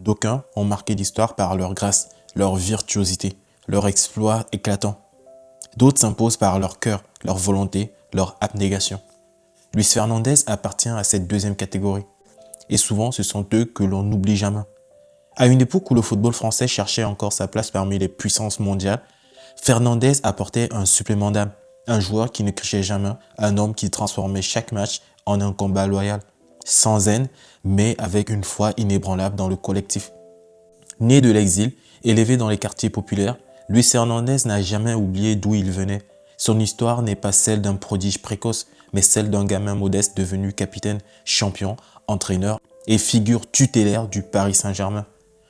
D'aucuns ont marqué l'histoire par leur grâce, leur virtuosité, leur exploit éclatant. D'autres s'imposent par leur cœur, leur volonté, leur abnégation. Luis Fernandez appartient à cette deuxième catégorie. Et souvent, ce sont eux que l'on n'oublie jamais. À une époque où le football français cherchait encore sa place parmi les puissances mondiales, Fernandez apportait un supplément d'âme, un joueur qui ne criait jamais, un homme qui transformait chaque match en un combat loyal, sans haine, mais avec une foi inébranlable dans le collectif. Né de l'exil, élevé dans les quartiers populaires, Luis Fernandez n'a jamais oublié d'où il venait. Son histoire n'est pas celle d'un prodige précoce, mais celle d'un gamin modeste devenu capitaine, champion, entraîneur et figure tutélaire du Paris Saint-Germain.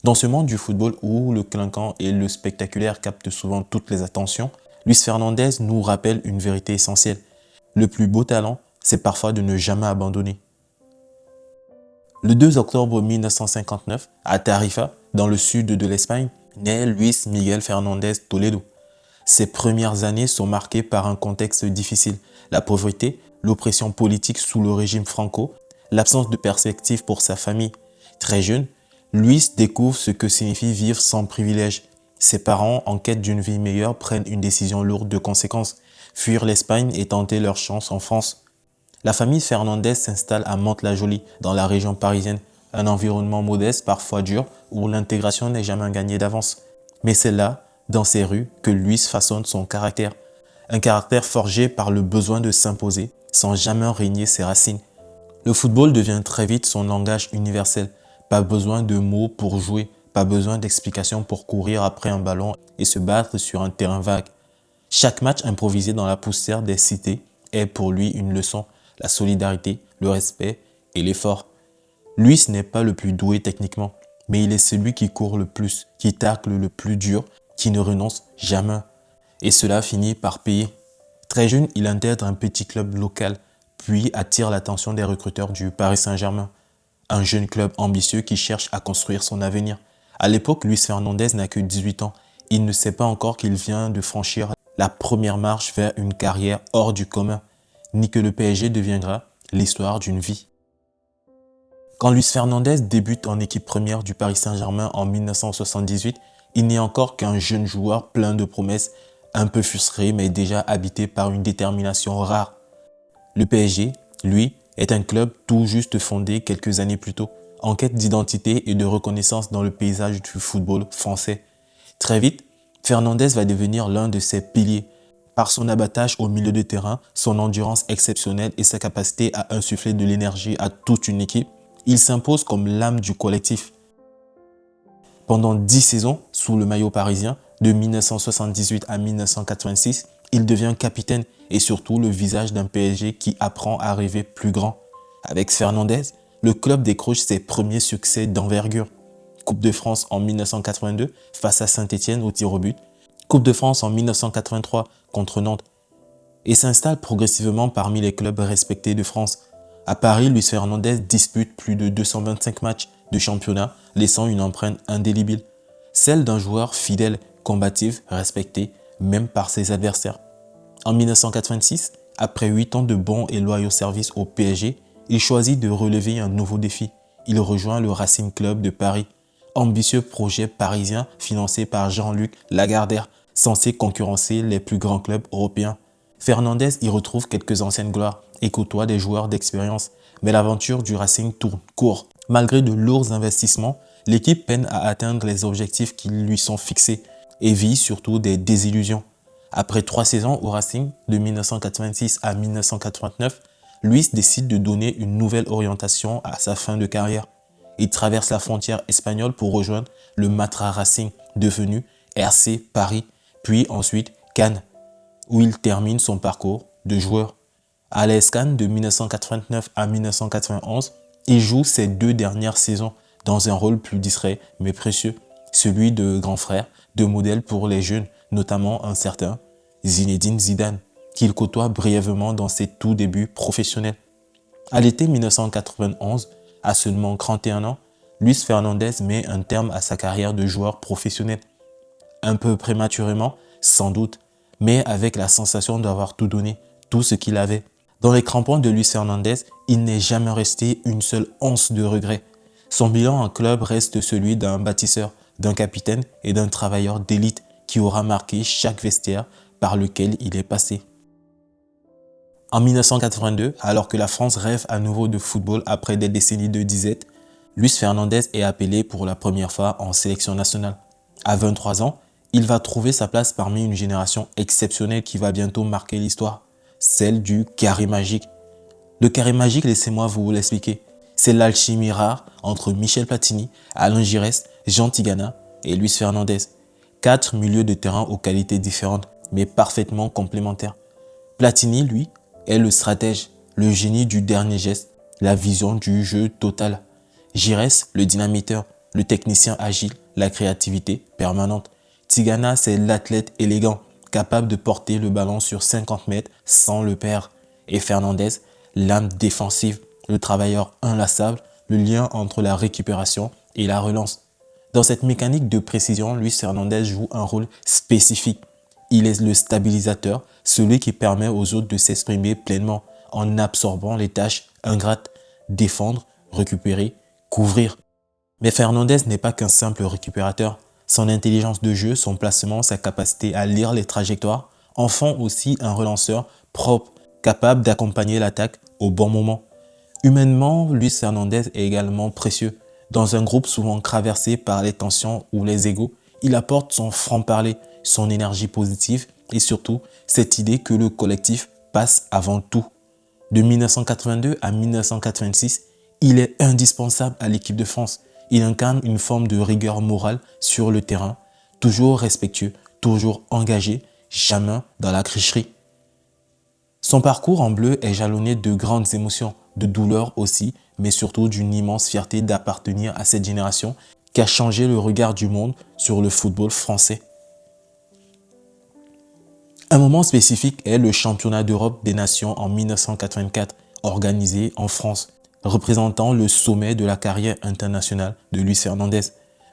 Dans ce monde du football où le clinquant et le spectaculaire captent souvent toutes les attentions, Luis Fernandez nous rappelle une vérité essentielle. Le plus beau talent, c'est parfois de ne jamais abandonner. Le 2 octobre 1959, à Tarifa, dans le sud de l'Espagne, naît Luis Miguel Fernández Toledo. Ses premières années sont marquées par un contexte difficile, la pauvreté, l'oppression politique sous le régime Franco, l'absence de perspective pour sa famille. Très jeune, Luis découvre ce que signifie vivre sans privilèges. Ses parents, en quête d'une vie meilleure, prennent une décision lourde de conséquences, fuir l'Espagne et tenter leur chance en France. La famille Fernandez s'installe à Mantes-la-Jolie, dans la région parisienne, un environnement modeste, parfois dur, où l'intégration n'est jamais gagnée d'avance. Mais c'est là, dans ces rues, que Luis façonne son caractère. Un caractère forgé par le besoin de s'imposer, sans jamais renier ses racines. Le football devient très vite son langage universel. Pas besoin de mots pour jouer, pas besoin d'explications pour courir après un ballon et se battre sur un terrain vague. Chaque match improvisé dans la poussière des cités est pour lui une leçon, la solidarité, le respect et l'effort. Luis n'est pas le plus doué techniquement, mais il est celui qui court le plus, qui tacle le plus dur, qui ne renonce jamais. Et cela finit par payer. Très jeune, il intègre un petit club local, puis attire l'attention des recruteurs du Paris Saint-Germain. Un jeune club ambitieux qui cherche à construire son avenir. À l'époque, Luis Fernandez n'a que 18 ans. Il ne sait pas encore qu'il vient de franchir la première marche vers une carrière hors du commun, ni que le PSG deviendra l'histoire d'une vie. Quand Luis Fernandez débute en équipe première du Paris Saint-Germain en 1978, il n'est encore qu'un jeune joueur plein de promesses, un peu frustré mais déjà habité par une détermination rare. Le PSG, lui, est un club tout juste fondé quelques années plus tôt, en quête d'identité et de reconnaissance dans le paysage du football français. Très vite, Fernandez va devenir l'un de ses piliers, par son abattage au milieu de terrain, son endurance exceptionnelle et sa capacité à insuffler de l'énergie à toute une équipe. Il s'impose comme l'âme du collectif. Pendant 10 saisons, sous le maillot parisien, de 1978 à 1986, il devient capitaine et surtout le visage d'un PSG qui apprend à rêver plus grand. Avec Fernandez, le club décroche ses premiers succès d'envergure. Coupe de France en 1982 face à Saint-Étienne au tir au but, Coupe de France en 1983 contre Nantes et s'installe progressivement parmi les clubs respectés de France. À Paris, Luis Fernandez dispute plus de 225 matchs de championnat, laissant une empreinte indélébile, celle d'un joueur fidèle, combatif, respecté, même par ses adversaires. En 1986, après 8 ans de bons et loyaux services au PSG, il choisit de relever un nouveau défi. Il rejoint le Racing Club de Paris, ambitieux projet parisien financé par Jean-Luc Lagardère, censé concurrencer les plus grands clubs européens. Fernandez y retrouve quelques anciennes gloires et côtoie des joueurs d'expérience, mais l'aventure du Racing tourne court. Malgré de lourds investissements, l'équipe peine à atteindre les objectifs qui lui sont fixés et vit surtout des désillusions. Après 3 saisons au Racing, de 1986 à 1989, Luis décide de donner une nouvelle orientation à sa fin de carrière. Il traverse la frontière espagnole pour rejoindre le Matra Racing, devenu RC Paris, puis ensuite Cannes, où il termine son parcours de joueur. À l'AS Cannes de 1989 à 1991, il joue ses 2 dernières saisons dans un rôle plus discret mais précieux, celui de grand frère, de modèle pour les jeunes, notamment un certain Zinedine Zidane, qu'il côtoie brièvement dans ses tout débuts professionnels. À l'été 1991, à seulement 31 ans, Luis Fernandez met un terme à sa carrière de joueur professionnel. Un peu prématurément, sans doute, mais avec la sensation d'avoir tout donné, tout ce qu'il avait. Dans les crampons de Luis Fernandez, il n'est jamais resté une seule once de regret. Son bilan en club reste celui d'un bâtisseur, d'un capitaine et d'un travailleur d'élite qui aura marqué chaque vestiaire par lequel il est passé. En 1982, alors que la France rêve à nouveau de football après des décennies de disette, Luis Fernandez est appelé pour la première fois en sélection nationale. À 23 ans, il va trouver sa place parmi une génération exceptionnelle qui va bientôt marquer l'histoire, celle du carré magique. Le carré magique, laissez-moi vous l'expliquer. C'est l'alchimie rare entre Michel Platini, Alain Giresse, Jean Tigana et Luis Fernandez. 4 milieux de terrain aux qualités différentes, mais parfaitement complémentaires. Platini, lui, est le stratège, le génie du dernier geste, la vision du jeu total. Giresse, le dynamiteur, le technicien agile, la créativité permanente. Tigana, c'est l'athlète élégant, capable de porter le ballon sur 50 mètres sans le perdre. Et Fernandez, l'âme défensive, le travailleur inlassable, le lien entre la récupération et la relance. Dans cette mécanique de précision, Luis Fernandez joue un rôle spécifique. Il est le stabilisateur, celui qui permet aux autres de s'exprimer pleinement en absorbant les tâches ingrates, défendre, récupérer, couvrir. Mais Fernandez n'est pas qu'un simple récupérateur. Son intelligence de jeu, son placement, sa capacité à lire les trajectoires en font aussi un relanceur propre, capable d'accompagner l'attaque au bon moment. Humainement, Luis Fernandez est également précieux. Dans un groupe souvent traversé par les tensions ou les égos, il apporte son franc-parler, son énergie positive et surtout cette idée que le collectif passe avant tout. De 1982 à 1986, il est indispensable à l'équipe de France. Il incarne une forme de rigueur morale sur le terrain, toujours respectueux, toujours engagé, jamais dans la tricherie. Son parcours en bleu est jalonné de grandes émotions, de douleurs aussi, mais surtout d'une immense fierté d'appartenir à cette génération qui a changé le regard du monde sur le football français. Un moment spécifique est le championnat d'Europe des nations en 1984, organisé en France, représentant le sommet de la carrière internationale de Luis Fernandez.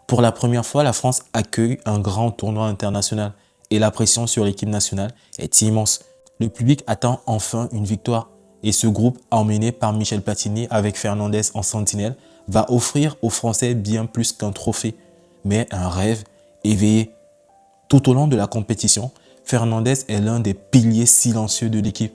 Pour la première fois, la France accueille un grand tournoi international et la pression sur l'équipe nationale est immense. Le public attend enfin une victoire et ce groupe, emmené par Michel Platini avec Fernandez en sentinelle, va offrir aux Français bien plus qu'un trophée, mais un rêve éveillé. Tout au long de la compétition, Fernandez est l'un des piliers silencieux de l'équipe,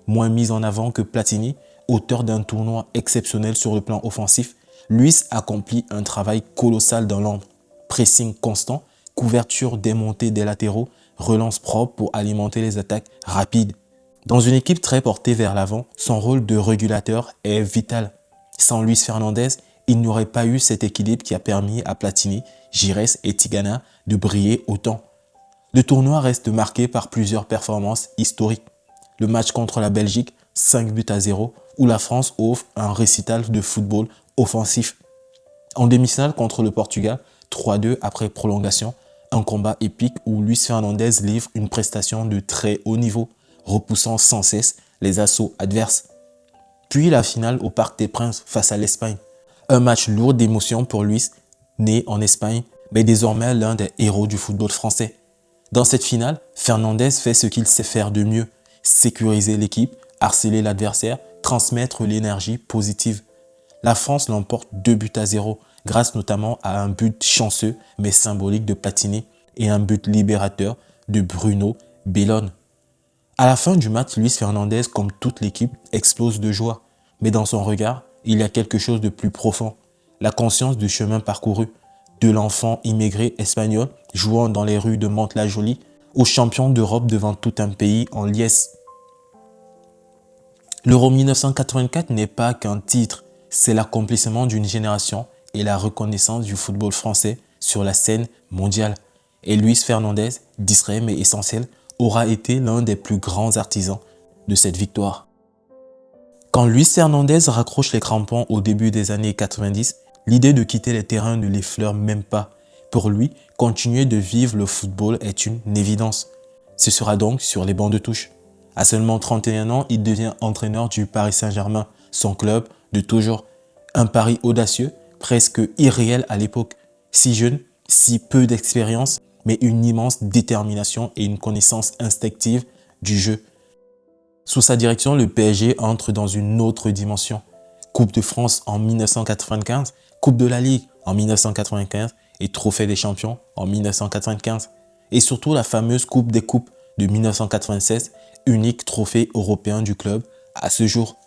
moins mis en avant que Platini, auteur d'un tournoi exceptionnel sur le plan offensif. Luis accomplit un travail colossal dans l'ombre. Pressing constant, couverture démontée des latéraux, relance propre pour alimenter les attaques rapides. Dans une équipe très portée vers l'avant, son rôle de régulateur est vital. Sans Luis Fernandez, il n'y aurait pas eu cet équilibre qui a permis à Platini, Giresse et Tigana de briller autant. Le tournoi reste marqué par plusieurs performances historiques. Le match contre la Belgique, 5-0, où la France offre un récital de football offensif. En demi-finale contre le Portugal, 3-2 après prolongation, un combat épique où Luis Fernandez livre une prestation de très haut niveau, repoussant sans cesse les assauts adverses. Puis la finale au Parc des Princes face à l'Espagne. Un match lourd d'émotions pour Luis, né en Espagne, mais désormais l'un des héros du football français. Dans cette finale, Fernandez fait ce qu'il sait faire de mieux, sécuriser l'équipe, harceler l'adversaire, transmettre l'énergie positive. La France l'emporte 2-0, grâce notamment à un but chanceux mais symbolique de Platini et un but libérateur de Bruno Bellone. À la fin du match, Luis Fernandez, comme toute l'équipe, explose de joie. Mais dans son regard, il y a quelque chose de plus profond. La conscience du chemin parcouru, de l'enfant immigré espagnol jouant dans les rues de Mantes-la-Jolie au champion d'Europe devant tout un pays en liesse. L'Euro 1984 n'est pas qu'un titre, c'est l'accomplissement d'une génération et la reconnaissance du football français sur la scène mondiale. Et Luis Fernandez, discret mais essentiel, aura été l'un des plus grands artisans de cette victoire. Quand Luis Fernandez raccroche les crampons au début des années 90, l'idée de quitter les terrains ne l'effleure même pas. Pour lui, continuer de vivre le football est une évidence. Ce sera donc sur les bancs de touche. À seulement 31 ans, il devient entraîneur du Paris Saint-Germain, son club de toujours. Un pari audacieux, presque irréel à l'époque. Si jeune, si peu d'expérience, mais une immense détermination et une connaissance instinctive du jeu. Sous sa direction, le PSG entre dans une autre dimension. Coupe de France en 1995, Coupe de la Ligue en 1995 et Trophée des champions en 1995. Et surtout la fameuse Coupe des coupes de 1996, unique trophée européen du club à ce jour.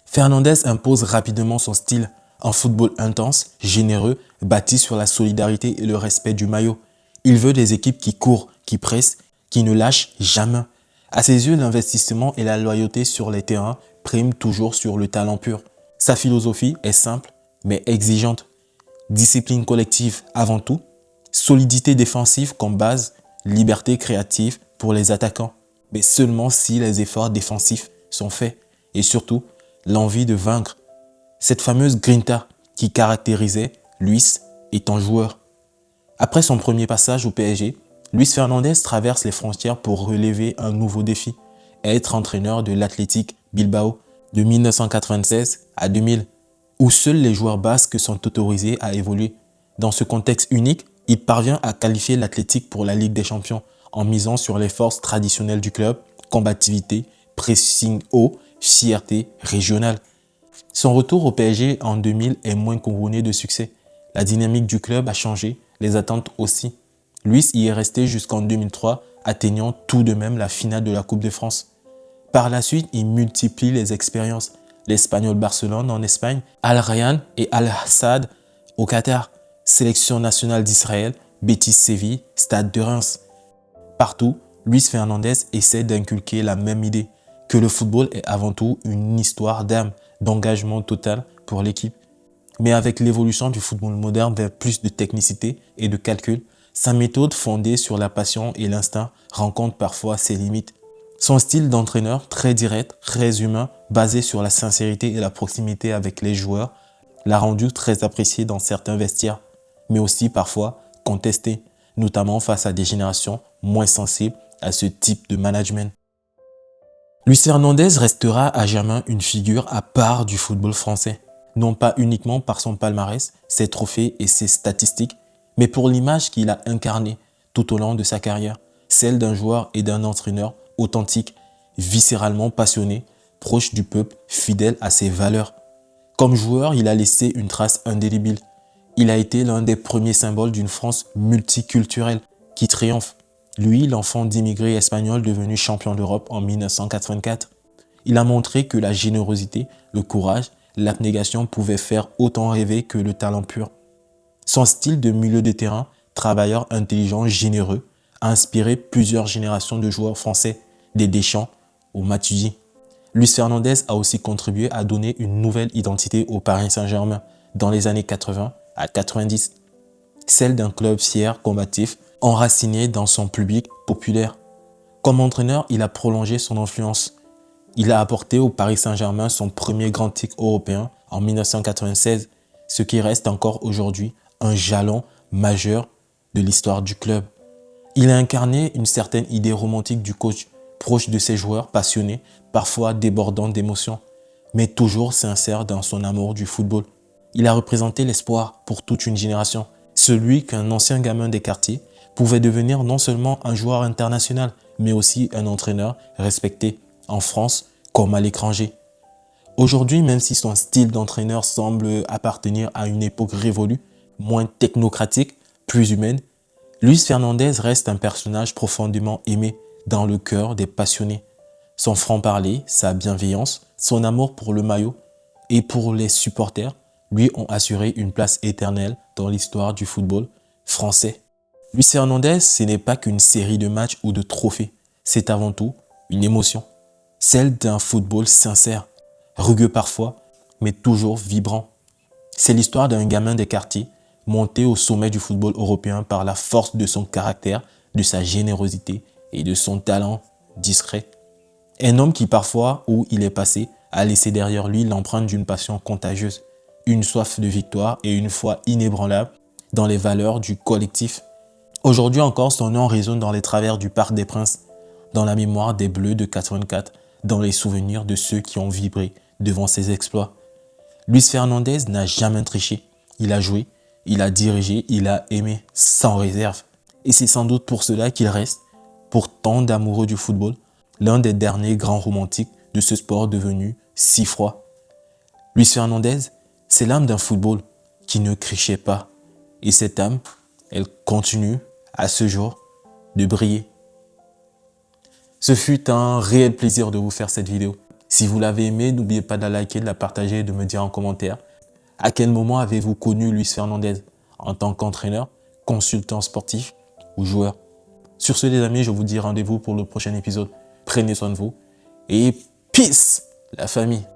Fernandez impose rapidement son style, un football intense, généreux, bâti sur la solidarité et le respect du maillot. Il veut des équipes qui courent, qui pressent, qui ne lâchent jamais. À ses yeux, l'investissement et la loyauté sur les terrains priment toujours sur le talent pur. Sa philosophie est simple, mais exigeante. Discipline collective avant tout, solidité défensive comme base, liberté créative pour les attaquants, mais seulement si les efforts défensifs sont faits. Et surtout, l'envie de vaincre. Cette fameuse grinta qui caractérisait Luis étant joueur. Après son premier passage au PSG, Luis Fernandez traverse les frontières pour relever un nouveau défi, être entraîneur de l'Athletic Bilbao de 1996 à 2000, où seuls les joueurs basques sont autorisés à évoluer. Dans ce contexte unique, il parvient à qualifier l'Athletic pour la Ligue des Champions en misant sur les forces traditionnelles du club, combativité, pressing haut, fierté régionale. Son retour au PSG en 2000 est moins couronné de succès. La dynamique du club a changé, les attentes aussi. Luis y est resté jusqu'en 2003, atteignant tout de même la finale de la Coupe de France. Par la suite, il multiplie les expériences. L'Espagnol Barcelone en Espagne, Al Rayyan et Al Sadd au Qatar, sélection nationale d'Israël, Betis Séville, Stade de Reims. Partout, Luis Fernandez essaie d'inculquer la même idée, que le football est avant tout une histoire d'âme, d'engagement total pour l'équipe. Mais avec l'évolution du football moderne vers plus de technicité et de calcul, sa méthode fondée sur la passion et l'instinct rencontre parfois ses limites. Son style d'entraîneur, très direct, très humain, basé sur la sincérité et la proximité avec les joueurs, l'a rendu très apprécié dans certains vestiaires, mais aussi parfois contesté, notamment face à des générations moins sensibles à ce type de management. Luis Fernandez restera à jamais une figure à part du football français, non pas uniquement par son palmarès, ses trophées et ses statistiques, mais pour l'image qu'il a incarnée tout au long de sa carrière, celle d'un joueur et d'un entraîneur authentique, viscéralement passionné, proche du peuple, fidèle à ses valeurs. Comme joueur, il a laissé une trace indélébile. Il a été l'un des premiers symboles d'une France multiculturelle qui triomphe. Lui, l'enfant d'immigrés espagnols devenu champion d'Europe en 1984. Il a montré que la générosité, le courage, l'abnégation pouvaient faire autant rêver que le talent pur. Son style de milieu de terrain, travailleur intelligent, généreux, a inspiré plusieurs générations de joueurs français, des Deschamps au Matuidi. Luis Fernandez a aussi contribué à donner une nouvelle identité au Paris Saint-Germain dans les années 80 à 90, celle d'un club fier, combatif, enraciné dans son public populaire. Comme entraîneur, il a prolongé son influence. Il a apporté au Paris Saint-Germain son premier grand titre européen en 1996, ce qui reste encore aujourd'hui un jalon majeur de l'histoire du club. Il a incarné une certaine idée romantique du coach, proche de ses joueurs, passionné, parfois débordant d'émotions, mais toujours sincère dans son amour du football. Il a représenté l'espoir pour toute une génération, celui qu'un ancien gamin des quartiers pouvait devenir non seulement un joueur international, mais aussi un entraîneur respecté en France comme à l'étranger. Aujourd'hui, même si son style d'entraîneur semble appartenir à une époque révolue, moins technocratique, plus humaine, Luis Fernandez reste un personnage profondément aimé dans le cœur des passionnés. Son franc-parler, sa bienveillance, son amour pour le maillot et pour les supporters lui ont assuré une place éternelle dans l'histoire du football français. Luis Fernandez, ce n'est pas qu'une série de matchs ou de trophées, c'est avant tout une émotion, celle d'un football sincère, rugueux parfois, mais toujours vibrant. C'est l'histoire d'un gamin des quartiers, monté au sommet du football européen par la force de son caractère, de sa générosité et de son talent discret. Un homme qui parfois, où il est passé, a laissé derrière lui l'empreinte d'une passion contagieuse, une soif de victoire et une foi inébranlable dans les valeurs du collectif. Aujourd'hui encore, son nom résonne dans les travers du Parc des Princes, dans la mémoire des Bleus de 84, dans les souvenirs de ceux qui ont vibré devant ses exploits. Luis Fernandez n'a jamais triché. Il a joué, il a dirigé, il a aimé sans réserve. Et c'est sans doute pour cela qu'il reste, pour tant d'amoureux du football, l'un des derniers grands romantiques de ce sport devenu si froid. Luis Fernandez, C'est l'âme d'un football qui ne crichait pas. Et cette âme, elle continue à ce jour de briller. Ce fut un réel plaisir de vous faire cette vidéo. Si vous l'avez aimé, n'oubliez pas de la liker, de la partager et de me dire en commentaire à quel moment avez-vous connu Luis Fernandez en tant qu'entraîneur, consultant sportif ou joueur. Sur ce les amis, je vous dis rendez-vous pour le prochain épisode. Prenez soin de vous et peace la famille.